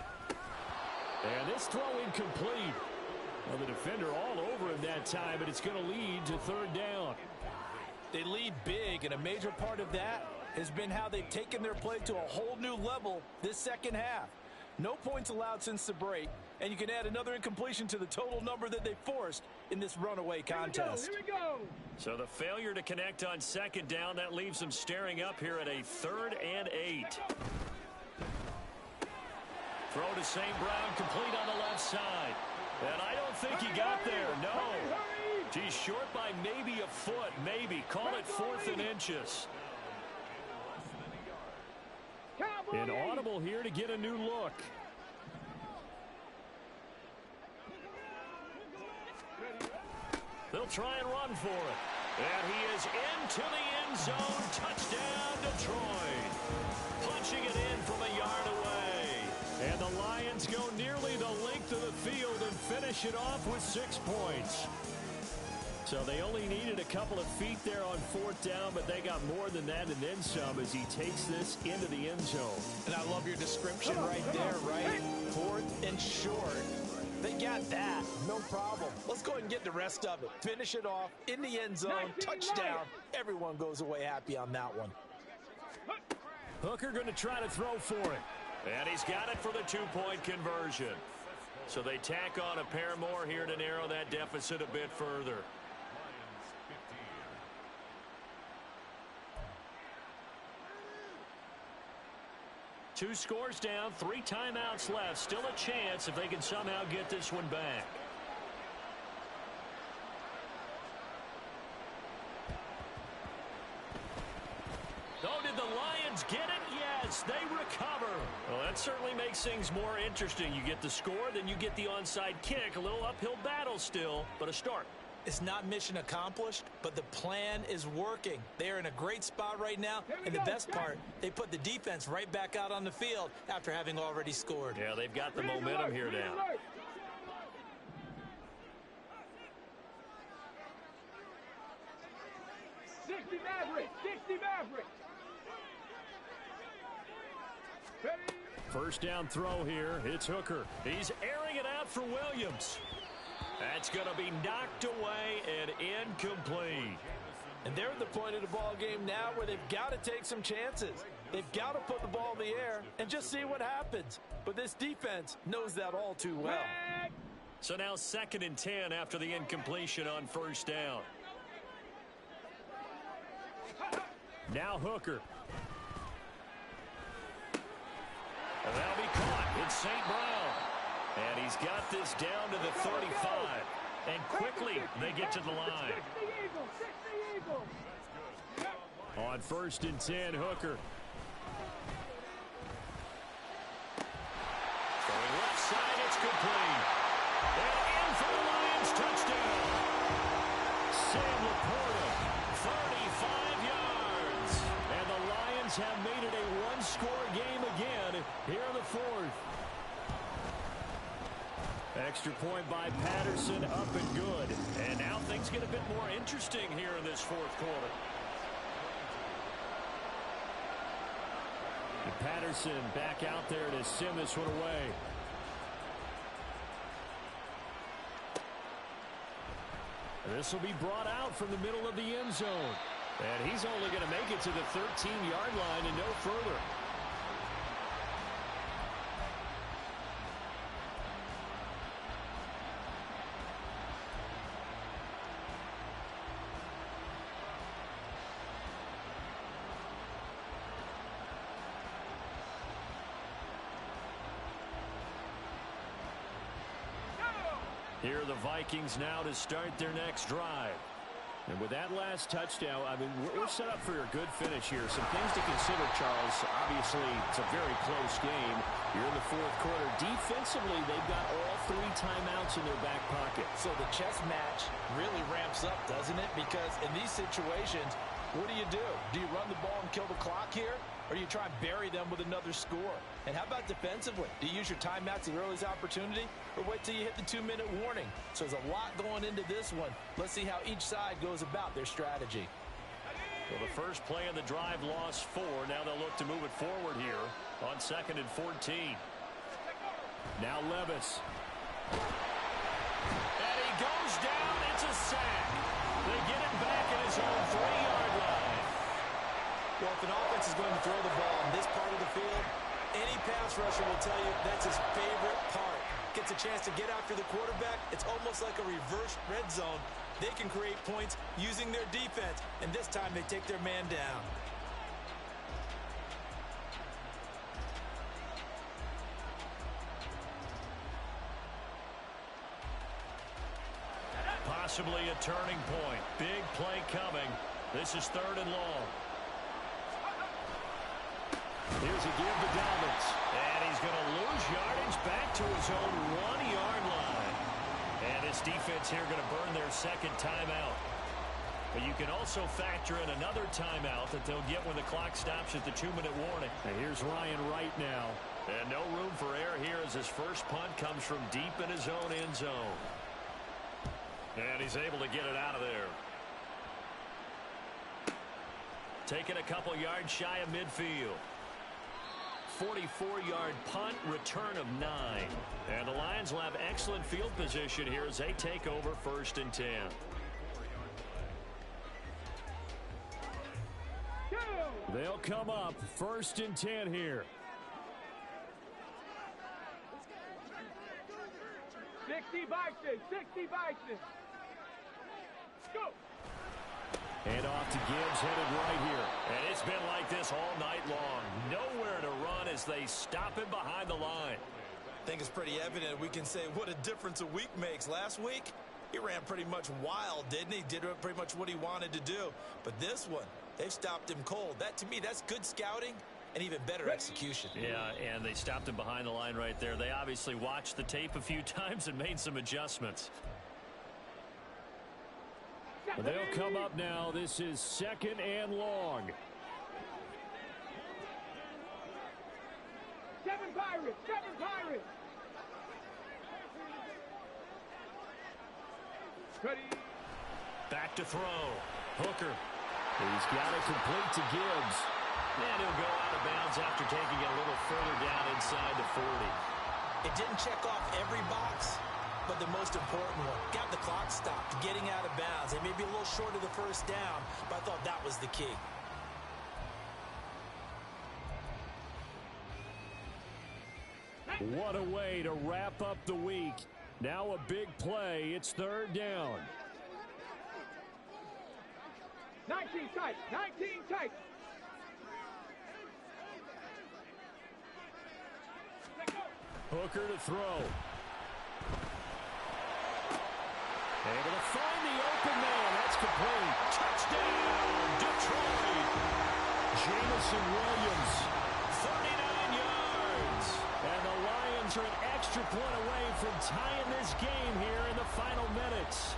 Speaker 2: And this throw incomplete. Well, the defender all over him that time, but it's going to lead to third down.
Speaker 3: They lead big, and a major part of that has been how they've taken their play to a whole new level this second half. No points allowed since the break, and you can add another incompletion to the total number that they forced in this runaway contest.
Speaker 4: Here we go.
Speaker 1: So the failure to connect on second down, that leaves them staring up here at a 3rd and 8. Throw to St. Brown, complete on the left side. And I don't think he got there, no. He's short by maybe a foot, maybe. Call it 4th and inches.
Speaker 2: An audible here to get a new look.
Speaker 1: They'll try and run for it. And he is into the end zone. Touchdown, Detroit. Punching it in from a yard away.
Speaker 2: And the Lions go nearly the length of the field and finish it off with 6 points. So they only needed a couple of feet there on 4th down, but they got more than that and then some as he takes this into the end zone.
Speaker 3: And I love your description right there, right? 4th and short. They got that. No problem. Let's go ahead and get the rest of it. Finish it off in the end zone. Touchdown. Everyone goes away happy on that one.
Speaker 2: Hooker going to try to throw for it.
Speaker 1: And he's got it for the 2-point conversion. So they tack on a pair more here to narrow that deficit a bit further. Two scores down, 3 timeouts left. Still a chance if they can somehow get this one back. Oh, did the Lions get it? Yes, they recover. Well, that certainly makes things more interesting. You get the score, then you get the onside kick. A little uphill battle still, but a start.
Speaker 3: It's not mission accomplished, but the plan is working. They're in a great spot right now, and the best part, they put the defense right back out on the field after having already scored.
Speaker 1: Yeah, they've got the momentum here now.
Speaker 4: 60 Mavericks, 60 Mavericks.
Speaker 2: First down throw here. It's Hooker.
Speaker 1: He's airing it out for Williams. That's going to be knocked away and incomplete.
Speaker 3: And they're at the point of the ball game now where they've got to take some chances. They've got to put the ball in the air and just see what happens. But this defense knows that all too well.
Speaker 1: So now 2nd and 10 after the incompletion on first down.
Speaker 2: Now Hooker.
Speaker 1: And that'll be caught. It's St. Brown. And he's got this down to the 35. And quickly they get to the line.
Speaker 2: On 1st and 10, Hooker.
Speaker 1: Going left side, it's complete. And in for the Lions touchdown.
Speaker 2: Sam Laporta, 35 yards. And the Lions have made it a one-score game again here in the 4th. Extra point by Patterson, up and good.
Speaker 1: And now things get a bit more interesting here in this 4th quarter.
Speaker 2: And Patterson back out there to send this one away. This will be brought out from the middle of the end zone. And he's only going to make it to the 13-yard line and no further.
Speaker 1: Here are the Vikings now to start their next drive.
Speaker 2: And with that last touchdown, I mean, we're set up for a good finish here. Some things to consider, Charles. Obviously, it's a very close game. You're in the 4th quarter. Defensively, they've got all 3 timeouts in their back pocket.
Speaker 3: So the chess match really ramps up, doesn't it? Because in these situations, what do? Do you run the ball and kill the clock here? Or do you try and bury them with another score? And how about defensively? Do you use your timeouts at the earliest opportunity? Or wait till you hit the 2-minute warning? So there's a lot going into this one. Let's see how each side goes about their strategy.
Speaker 1: Well, the first play of the drive lost 4. Now they'll look to move it forward here on 2nd and 14.
Speaker 2: Now Levis.
Speaker 1: And he goes down. It's a sack. They get him back at his own 3-yard line.
Speaker 3: Well, if an offense is going to throw the ball in this part of the field, any pass rusher will tell you that's his favorite part. Gets a chance to get after the quarterback. It's almost like a reverse red zone. They can create points using their defense, and this time they take their man down.
Speaker 1: Possibly a turning point. Big play coming. This is 3rd and long.
Speaker 2: Here's a give to Dobbins.
Speaker 1: And he's going to lose yardage back to his own 1-yard line. And his defense here going to burn their second timeout. But you can also factor in another timeout that they'll get when the clock stops at the 2-minute warning.
Speaker 2: And here's Ryan right now.
Speaker 1: And no room for error here as his first punt comes from deep in his own end zone. And he's able to get it out of there. Taking a couple yards shy of midfield. 44-yard punt, return of 9. And the Lions will have excellent field position here as they take over 1st and 10.
Speaker 2: They'll come up 1st and 10 here.
Speaker 4: 60 Bison, 60 Bison. Go.
Speaker 2: And off to Gibbs, headed right here.
Speaker 1: And it's been like this all night long. Nowhere to run as they stop him behind the line.
Speaker 5: I think it's pretty evident we can say what a difference a week makes. Last week, he ran pretty much wild, didn't he? Did pretty much what he wanted to do. But this one, they've stopped him cold. That, to me, that's good scouting and even better execution.
Speaker 1: Yeah, and they stopped him behind the line right there. They obviously watched the tape a few times and made some adjustments.
Speaker 2: They'll come up now. This is 2nd and long.
Speaker 4: 7 Pirates, 7 Pirates. Ready.
Speaker 1: Back to throw. Hooker.
Speaker 2: He's got it complete to Gibbs.
Speaker 1: And he'll go out of bounds after taking it a little further down inside the 40.
Speaker 3: It didn't check off every box, but the most important one, got the clock stopped, getting out of bounds. They may be a little short of the 1st down, but I thought that was the key.
Speaker 2: What a way to wrap up the week. Now a big play. It's 3rd down.
Speaker 4: 19 tight, 19 tight.
Speaker 2: Hooker to throw. Able to find the open man. That's complete.
Speaker 1: Touchdown, Detroit.
Speaker 2: Jameson Williams.
Speaker 1: 39 yards.
Speaker 2: And the Lions are an extra point away from tying this game here in the final minutes.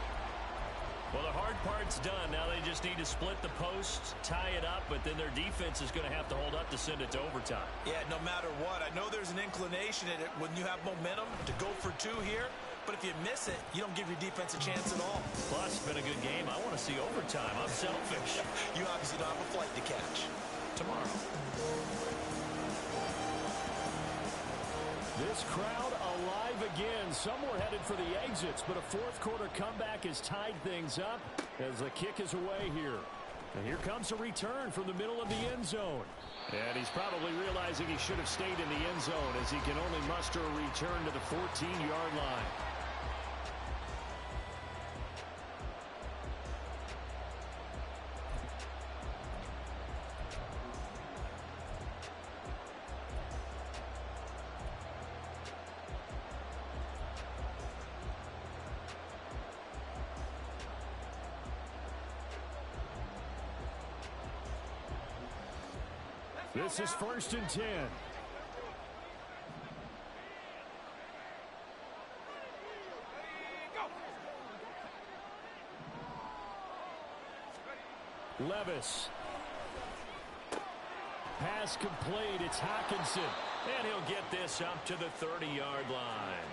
Speaker 1: Well, the hard part's done. Now they just need to split the posts, tie it up, but then their defense is going to have to hold up to send it to overtime.
Speaker 5: Yeah, no matter what. I know there's an inclination in it when you have momentum to go for 2 here, but if you miss it, you don't give your defense a chance at all.
Speaker 1: Plus, it's been a good game. I want to see overtime. I'm selfish.
Speaker 5: You obviously don't have a flight to catch.
Speaker 1: Tomorrow.
Speaker 2: This crowd alive again. Some were headed for the exits, but a 4th quarter comeback has tied things up as the kick is away here. And here comes a return from the middle of the end zone. And he's probably realizing he should have stayed in the end zone as he can only muster a return to the 14-yard line. This is 1st and 10. Levis. Pass complete. It's Hockenson.
Speaker 1: And he'll get this up to the 30-yard line.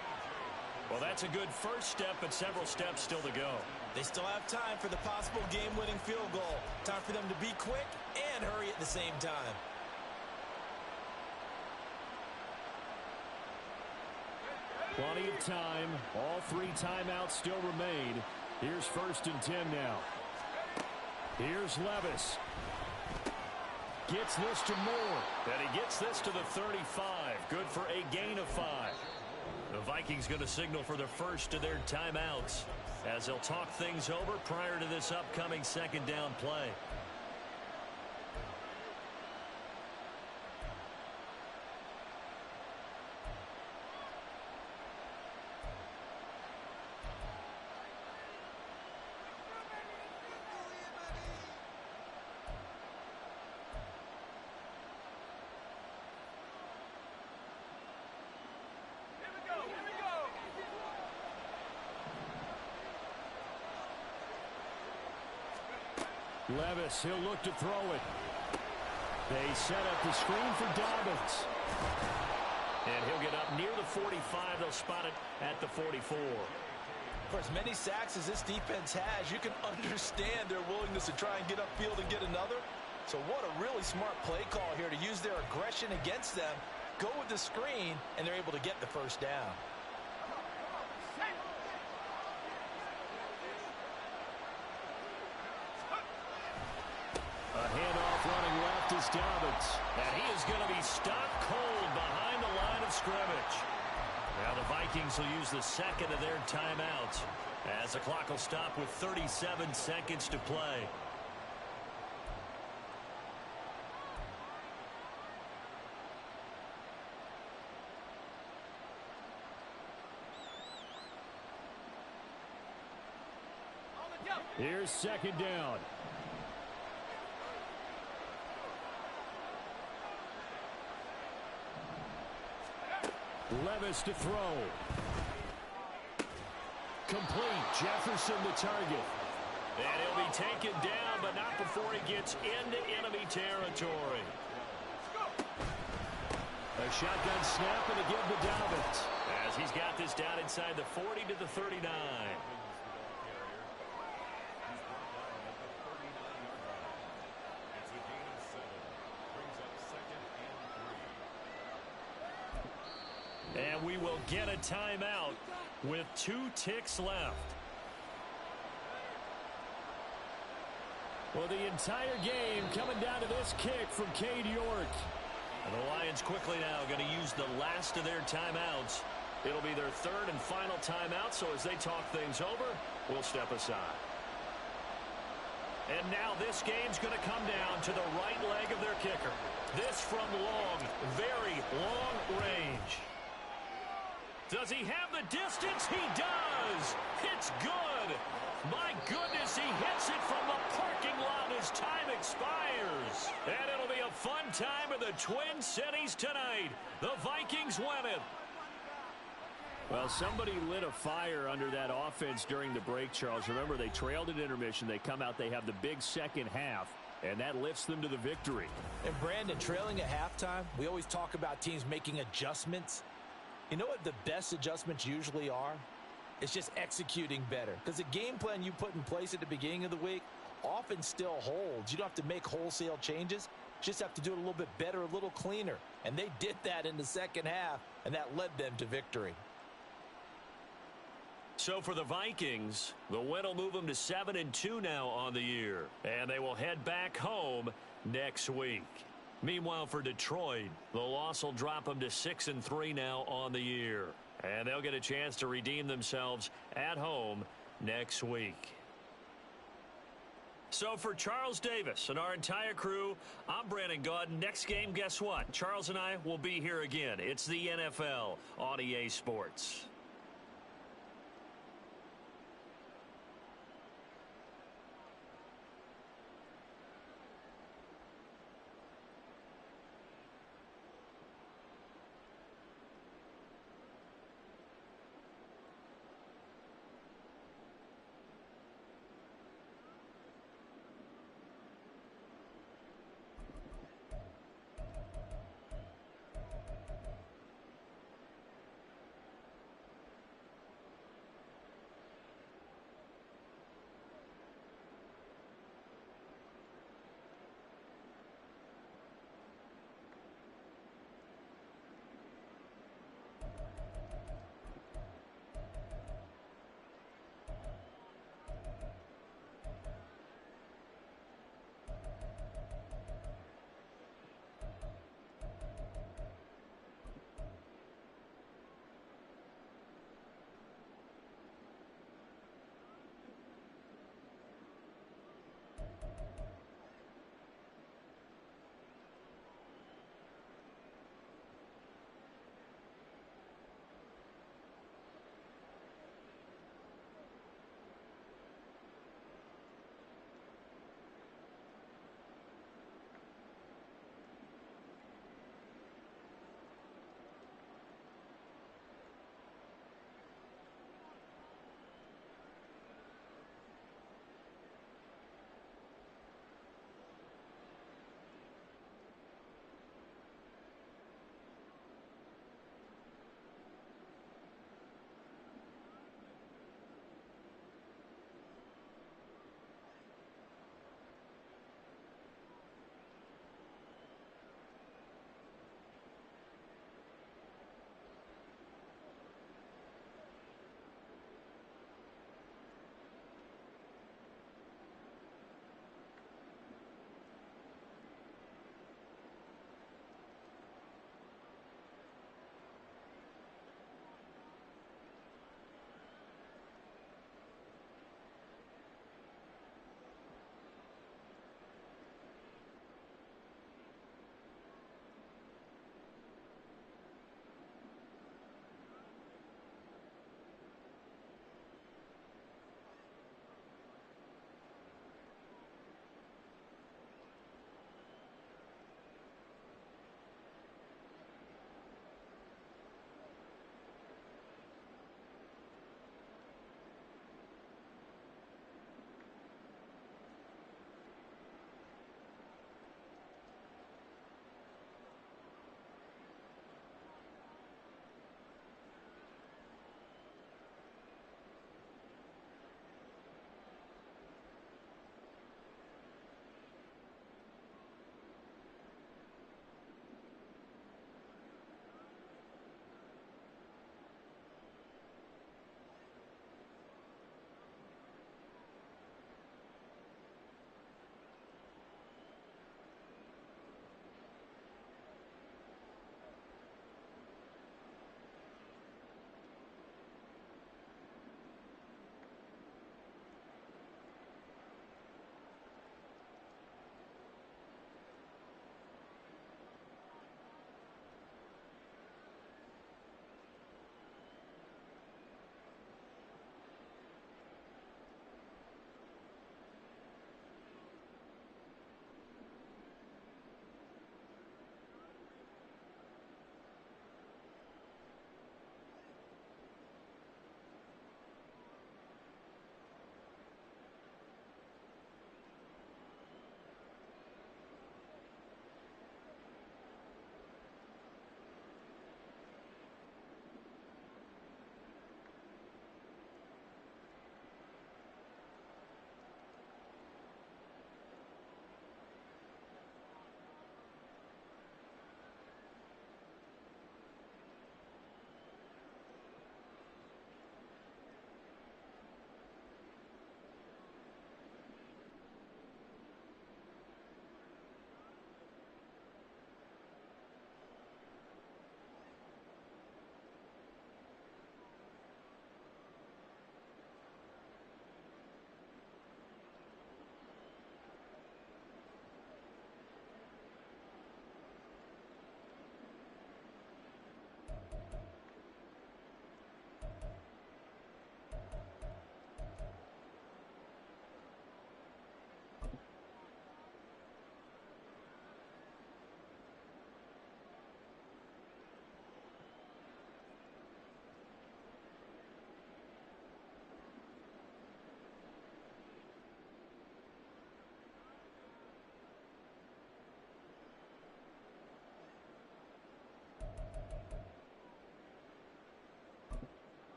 Speaker 1: Well, that's a good first step, but several steps still to go.
Speaker 3: They still have time for the possible game-winning field goal. Time for them to be quick and hurry at the same time.
Speaker 2: Plenty of time. All 3 timeouts still remain. Here's 1st and 10 now. Here's Levis. Gets this to Moore.
Speaker 1: And he gets this to the 35. Good for a gain of 5. The Vikings going to signal for the first of their timeouts as they'll talk things over prior to this upcoming 2nd down play.
Speaker 2: Levis, he'll look to throw it. They set up the screen for Dobbins.
Speaker 1: And he'll get up near the 45. They'll spot it at the 44.
Speaker 3: For as many sacks as this defense has, you can understand their willingness to try and get upfield and get another. So what a really smart play call here to use their aggression against them, go with the screen, and they're able to get the 1st down.
Speaker 2: A handoff running left is Dobbins.
Speaker 1: And he is going to be stopped cold behind the line of scrimmage. Now the Vikings will use the 2nd of their timeouts as the clock will stop with 37 seconds to play.
Speaker 2: Here's 2nd down. Levis to throw. Complete. Jefferson the target.
Speaker 1: And he'll be taken down, but not before he gets into enemy territory.
Speaker 2: A shotgun snap and a give to Dobbins.
Speaker 1: As he's got this down inside the 40 to the 39. And we will get a timeout with 2 ticks left.
Speaker 2: Well, the entire game coming down to this kick from Cade York.
Speaker 1: And the Lions quickly now going to use the last of their timeouts. It'll be their 3rd and final timeout, so as they talk things over, we'll step aside. And now this game's going to come down to the right leg of their kicker. This from long, very long range. Does he have the distance? He does. It's good. My goodness, he hits it from the parking lot as time expires. And it'll be a fun time in the Twin Cities tonight. The Vikings win it.
Speaker 2: Well, somebody lit a fire under that offense during the break, Charles. Remember, they trailed at intermission. They come out, they have the big 2nd half, and that lifts them to the victory.
Speaker 3: And Brandon, trailing at halftime, we always talk about teams making adjustments. You know what the best adjustments usually are? It's just executing better. Because the game plan you put in place at the beginning of the week often still holds. You don't have to make wholesale changes. You just have to do it a little bit better, a little cleaner. And they did that in the 2nd half, and that led them to victory.
Speaker 1: So for the Vikings, the win will move them to 7-2 now on the year. And they will head back home next week. Meanwhile, for Detroit, the loss will drop them to 6-3 now on the year. And they'll get a chance to redeem themselves at home next week. So for Charles Davis and our entire crew, I'm Brandon Gaudin. Next game, guess what? Charles and I will be here again. It's the NFL on EA Sports.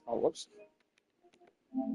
Speaker 6: Oh, whoops.